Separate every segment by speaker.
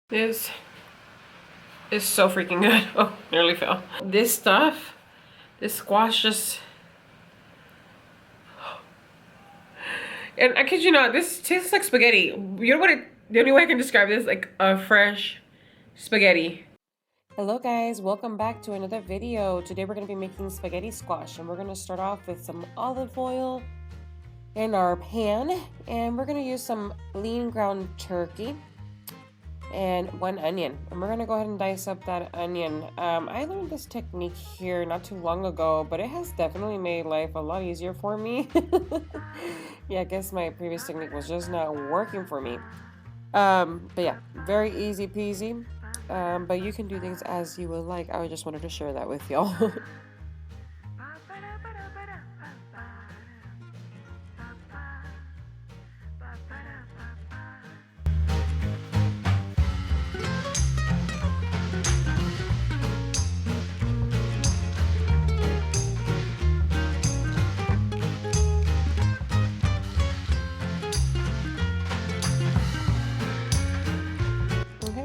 Speaker 1: This is so freaking good. Oh, nearly fell. This stuff, this squash just... And I kid you not, this tastes like spaghetti. You know what the only way I can describe this, like a fresh spaghetti. Hello guys, welcome back to another video. Today we're going to be making spaghetti squash, and we're going to start off with some olive oil in our pan, and we're going to use some lean ground turkey and 1 onion, and we're going to go ahead and dice up that onion. I learned this technique here not too long ago, but it has definitely made life a lot easier for me. Yeah, I guess my previous technique was just not working for me. But yeah, very easy peasy. But you can do things as you would like. I just wanted to share that with y'all.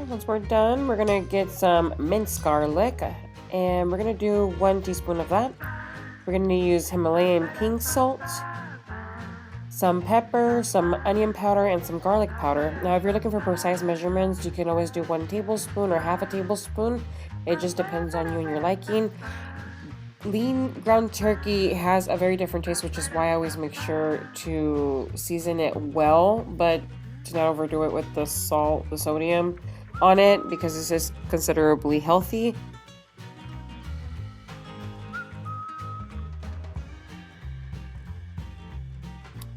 Speaker 1: Once we're done, we're gonna get some minced garlic, and we're gonna do 1 teaspoon of that. We're gonna use Himalayan pink salt, some pepper, some onion powder, and some garlic powder. Now, if you're looking for precise measurements, you can always do 1 tablespoon or half a tablespoon. It just depends on you and your liking. Lean ground turkey has a very different taste, which is why I always make sure to season it well, but to not overdo it with the salt, the sodium on it, because this is considerably healthy.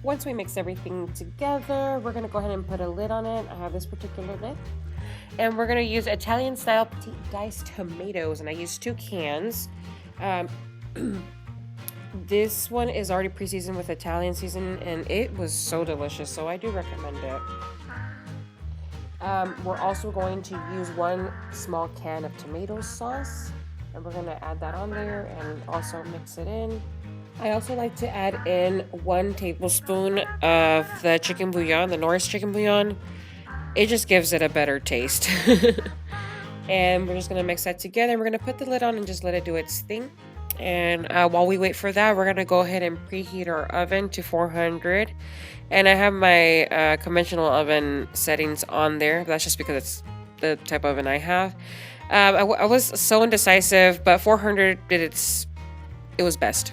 Speaker 1: Once we mix everything together, we're going to go ahead and put a lid on it. I have this particular lid. And we're going to use Italian style petite diced tomatoes, and I used 2 cans. This one is already pre-seasoned with Italian season, and it was so delicious, so I do recommend it. We're also going to use 1 small can of tomato sauce, and we're going to add that on there and also mix it in. I also like to add in 1 tablespoon of the chicken bouillon, the Knorr chicken bouillon. It just gives it a better taste. And we're just going to mix that together. We're going to put the lid on and just let it do its thing. And while we wait for that, we're going to go ahead and preheat our oven to 400. And I have my conventional oven settings on there. That's just because it's the type of oven I have. I was so indecisive, but 400 it was best.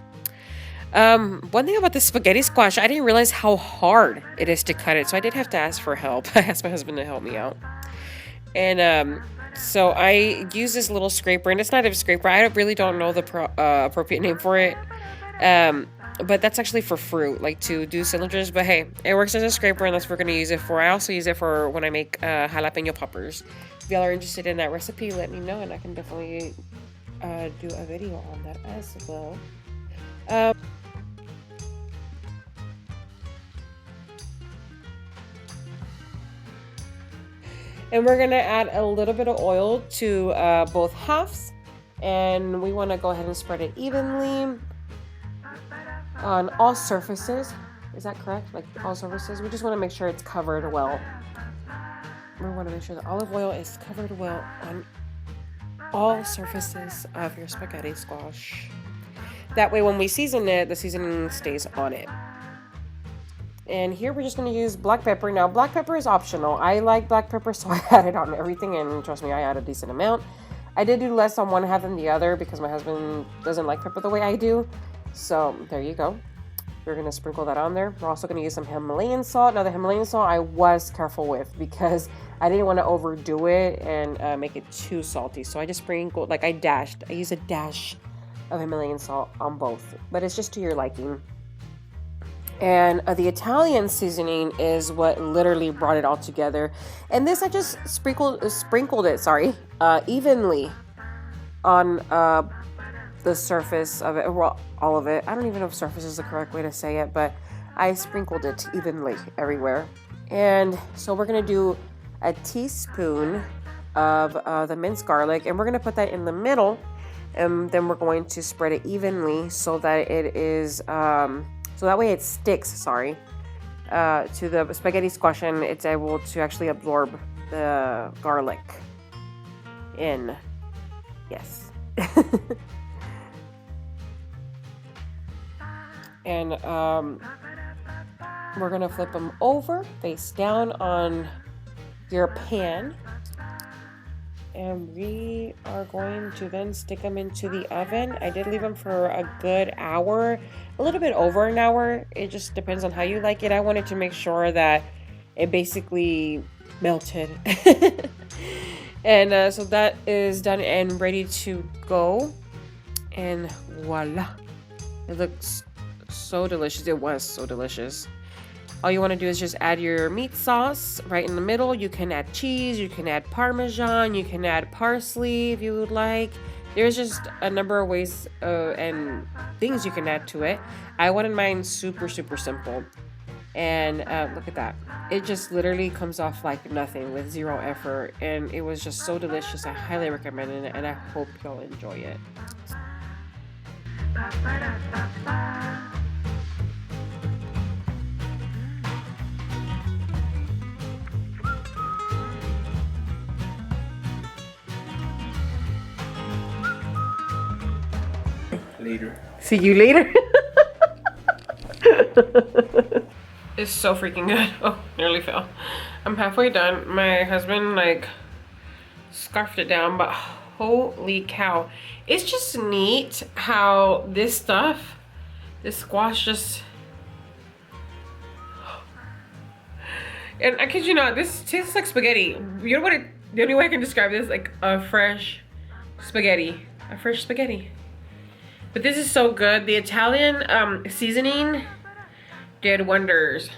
Speaker 1: One thing about the spaghetti squash, I didn't realize how hard it is to cut it. So I did have to ask for help. I asked my husband to help me out. And so I use this little scraper, and it's not a scraper. I really don't know the appropriate name for it. But that's actually for fruit, like to do cylinders. But hey, it works as a scraper, and that's what we're going to use it for. I also use it for when I make jalapeno poppers. If y'all are interested in that recipe, let me know, and I can definitely do a video on that as well. And we're going to add a little bit of oil to both halves. And we want to go ahead and spread it evenly on all surfaces. Is that correct? Like all surfaces? We just want to make sure it's covered well. We want to make sure the olive oil is covered well on all surfaces of your spaghetti squash. That way when we season it, the seasoning stays on it. And here we're just going to use black pepper. Now, black pepper is optional. I like black pepper, so I add it on everything, and trust me, I add a decent amount. I did do less on one half than the other because my husband doesn't like pepper the way I do. So, there you go. We're going to sprinkle that on there. We're also going to use some Himalayan salt. Now, the Himalayan salt I was careful with because I didn't want to overdo it and make it too salty. So, I just sprinkled, like I use a dash of Himalayan salt on both. But it's just to your liking. And the Italian seasoning is what literally brought it all together. And this I just sprinkled it, evenly on the surface of it, well, all of it. I don't even know if surface is the correct way to say it, but I sprinkled it evenly everywhere. And so we're going to do a teaspoon of the minced garlic, and we're going to put that in the middle. And then we're going to spread it evenly so that it is... so that way it sticks, to the spaghetti squash, and it's able to actually absorb the garlic in. Yes. And we're gonna flip them over face down on your pan, and we are going to then stick them into the oven. I did leave them for a good hour, a little bit over an hour. It just depends on how you like it. I wanted to make sure that it basically melted. And so that is done and ready to go, and voila, it looks so delicious. It was so delicious. All you want to do is just add your meat sauce right in the middle. You can add cheese, you can add Parmesan, you can add parsley if you would like. There's just a number of ways and things you can add to it. I wanted mine super simple. And look at that. It just literally comes off like nothing with zero effort. And it was just so delicious. I highly recommend it, and I hope y'all enjoy it.
Speaker 2: Later.
Speaker 1: See you later. It's so freaking good. Oh, nearly fell. I'm halfway done. My husband like scarfed it down, but holy cow. It's just neat how this stuff, this squash just, and I kid you not, this tastes like spaghetti. You know what the only way I can describe this, like a fresh spaghetti. A fresh spaghetti. But this is so good. The Italian seasoning did wonders.